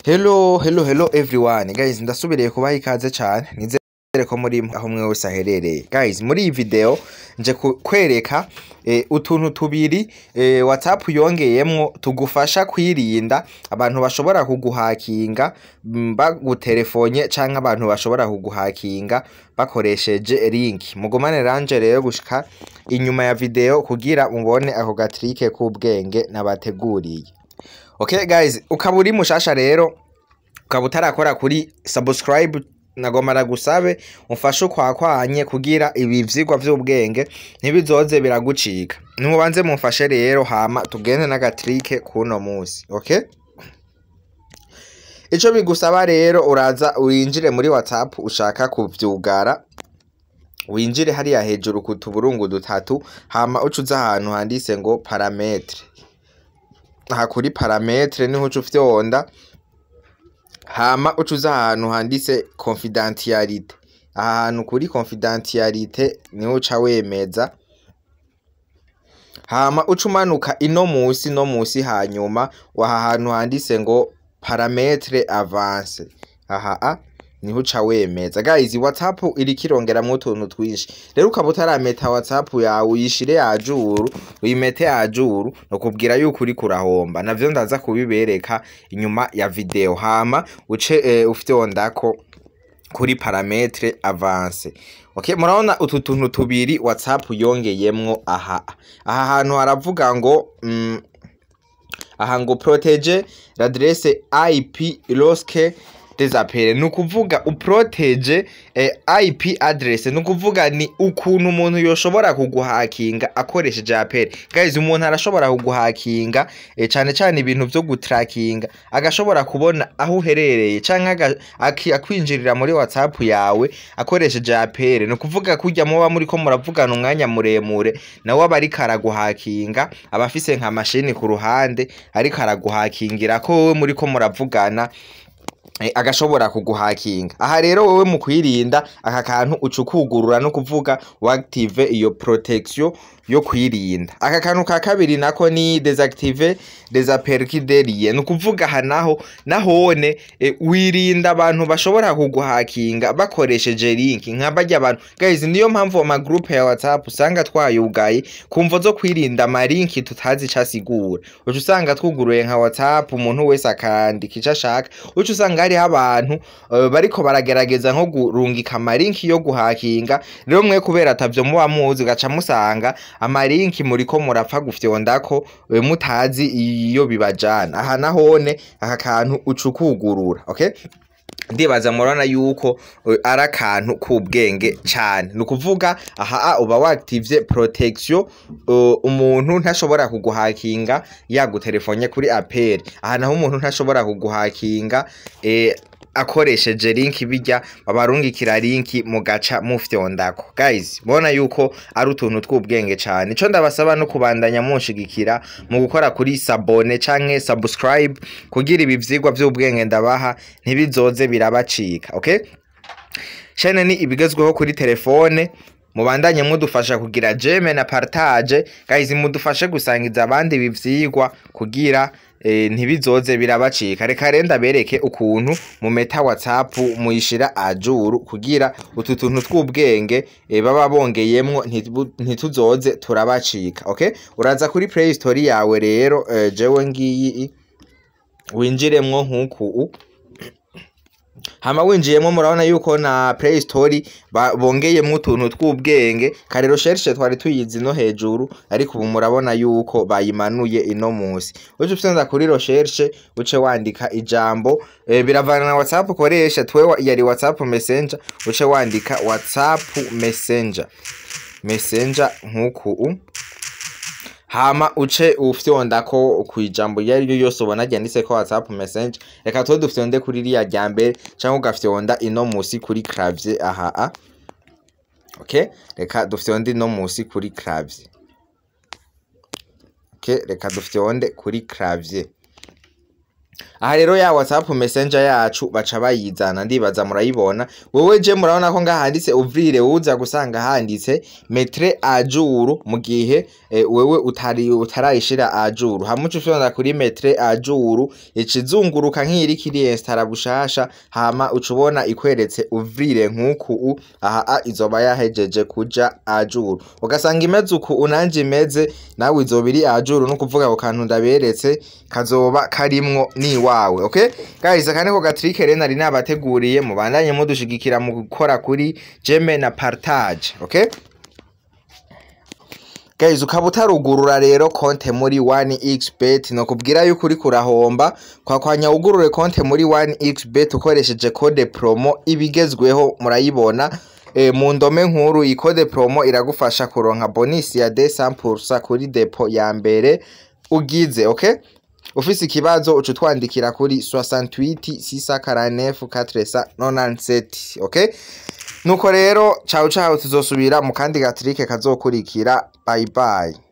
Hello everyone guys, ndasubiriye kubaha ikaze cyane nizere ko muri aho mwe wese aherereye. Guys, muri iyi video nje kwereka utuntu tubiri WhatsApp yongeyemwo tugufasha kwirinda abantu bashobora kuguhakinga bagutelefonye canke abantu bashobora kuguhakinga bakoresheje link. Mugumane ranje rero gushika inyuma ya video kugira mubone ako gatrike k'ubwenge nabateguriye. Okay guys, ukaburi mushasha rero ukabutarakora kuri subscribe nagomara gusabe umfashe kwakwanye kugira ibi vyigwa vy'ubwenge ntibizoze biragucika. Nimubanze mumfashe rero hama tugende n'agatrike kuno musi. Okay? Ico bigusaba rero uraza winjire muri WhatsApp ushaka kuvyugara. Winjire hariya hejuru ku tuburungu dutatu hama ucuza ahantu handitse ngo parametre. Aha kuri parametre niho ucufyonda hama ucuza ahantu handitse confidentiality. Ahantu kuri confidentiality niho uca wemeza hama ucumanuka ino musi hanyuma waha hantu handitse ngo parametre avance. Aha niho uca wemeza. Guys, WhatsApp iri kirongeramwo utuntu twinshi rero ukaba utarameta WhatsApp yawe uyishire yajuru uyimete yajuru no kubwira yuko uri kurahomba. Navyo ndaza kubibereka inyuma ya video hama uce ufyondako kuri parametre avance. Okay, murabona utu tuntu tubiri WhatsApp yongeyemwo aha hantu haravuga ngo aha ngo protege l'adresse IP lorsque desapere. Nukuvuga uprotege IP address, nukuvuga ni ukuntu umuntu yoshobora kuguhakinga akoresheje apere. Guys, umuntu arashobora kuguhakinga cyane cyane ibintu byo gutrackinga agashobora kubona aho uherereye canke akwinjirira muri WhatsApp yawe akoresheje apere. Nukuvuga kujya muba muri ko muravugana umwanya muremure nawe abari karaguhakinga abafise nka machine ku ruhande ari karaguhakingira ko wowe muri ko muravugana agashobora kuguhakinga. Aha rero wowe mu kwirinda aka kantu ucukugurura no kuvuga active iyo protection yo kwirinda. Aka kantu ka kabiri nako ni desactive desaperkiderie. No kuvuga hanaho nahone wirinda abantu bashobora kuguhakinga bakoresheje link nk'abajya abantu. Guys, niyo mpamvu ama group ya WhatsApp usanga twayugaye kumvo zo kwirinda ama link tutazi casigura. Ucu usanga twuguruye nka WhatsApp umuntu wese akandika ico ashaka. Ucu usanga hari abantu bariko baragerageza nko gurungika ama link yo guhakinga. Rero mwe kubera atavyo muba muzi gaca musanga ama link muriko murapfa gufyondako mutazi iyo bibajana. Aha nahone aka kantu ucukugurura. Okay? Ndibaza murana yuko ara kantu k'ubwenge cyane. Nukuvuga aha uba wactive protection umuntu ntashobora kuguhakinga yagutelefonye kuri apere. Aha naho umuntu ntashobora kuguhakinga akoresheje link bijya babarungikira link mugaca mufyondako. Guys, bona yuko ari utuntu tw'ubwenge cyane. Ico ndabasaba no kubandanya munshigikira mu gukora kuri sabone canke subscribe kugira ibi vyigwa by'ubwenge ndabaha ntibizoze birabacika. Okay? Channel ni ibigezweho kuri telefone. Mubandanye mudufasha kugira jeme na partage. Guys, mudufashe gusangiza abandi bivyigwa kugira ntibizoze birabacika. Reka renda bereke ukuntu mu meta WhatsApp muyishira ajuru kugira utu tuntu tw'ubwenge baba bongeyemwo ntituzoze turabacika. Okay? Uraza kuri Play Store yawe rero jewe ngiyi winjiremwo nkuku hama winjiyemwo murabona yuko na Play Store bongeyemwo utuntu tw'ubwenge. Kare recherche twari tuyizi no hejuru ariko ubu murabona yuko bayimanuye ino musi. Uje ufyenza kuri recherche uce wandika ijambo biravana na WhatsApp ukoresha. Twe yari WhatsApp Messenger uce wandika WhatsApp Messenger nkuku hama uce ufyondako kwijambo yari yose ubona ryanditse ko WhatsApp Messenger. Reka to dufyonde kuri riya ryambere cyangwa ugafyonda ino musi kuri clavier. Aha okay, reka dufyonde ino musi kuri clavier. Okay, reka dufyonde kuri clavier. aha rero ya WhatsApp Messenger yacu baca bayizana ndibaza murayibona wewe je murabona ko ngahanditse uvrire uza gusanga handitse mettre à jour mu gihe wewe utarayishira à jour hamuco ufyonda kuri mettre à jour ikizunguruka nk'iri kiri installa bushasha hama ucubona ikweretse uvrire nkuku aha izoba yahejeje kuja à jour ugasanga imeze uku unanje imeze nawe izobiri à jour no kuvuga ko kantu ndaberetse kazoba karimwo ni wawe. Okay guys, akane ko gatrike rero nari nabateguriye mubandanye mudushigikira mu gukora kuri jeme na partage. Okay guys, ukabutarugurura rero konte muri 1xbet no kubwira yuko uri kurahomba kwakwanya ugurure konte muri 1xbet ukoresheje code promo ibigezweho murayibona mu ndome nkuru ikode promo iragufasha kuronka bonus ya 200% kuri depo ya mbere ugize. Okay ufise ikibazo ucu twandikira kuri 68 649 497. Okay nuko rero ciao ciao tuzosubira mu kandi gatrike kazokurikira. Bye bye.